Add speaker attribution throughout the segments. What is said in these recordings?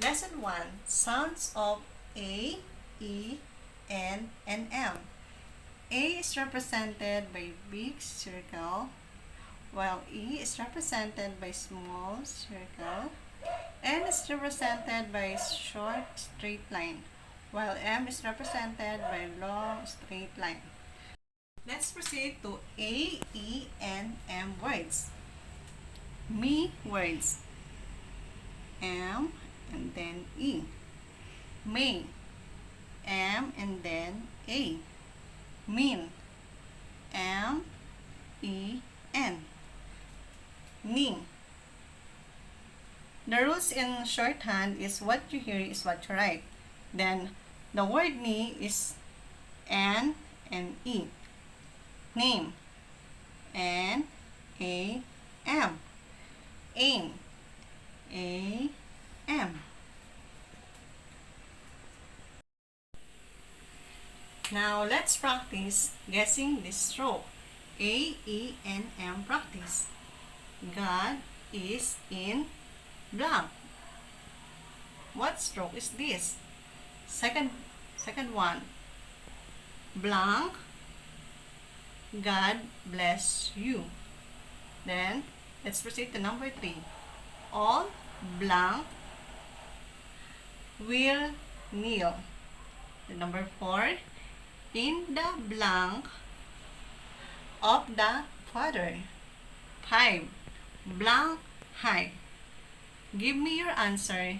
Speaker 1: Lesson 1. Sounds of A, E, N, and M. A is represented by big circle, while E is represented by small circle. N is represented by short straight line, while M is represented by long straight line. Let's proceed to A, E, N, M words. Me words. M and then E. May. M and then A. Mean. M, E, N. Ni. The rules in shorthand is what you hear is what you write. Then the word ni is N and E. Name. N, A, M. Aim. A, M. Now let's practice guessing this stroke. A, E, N, M practice. God is in blank. What stroke is this? Second one. Blank. God bless you. Then let's proceed to number 3. All blank will kneel. The number 4. In the blank of the Father. 5. Blank high. Give me your answer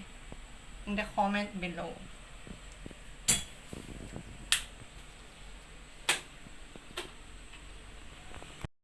Speaker 1: in the comment below.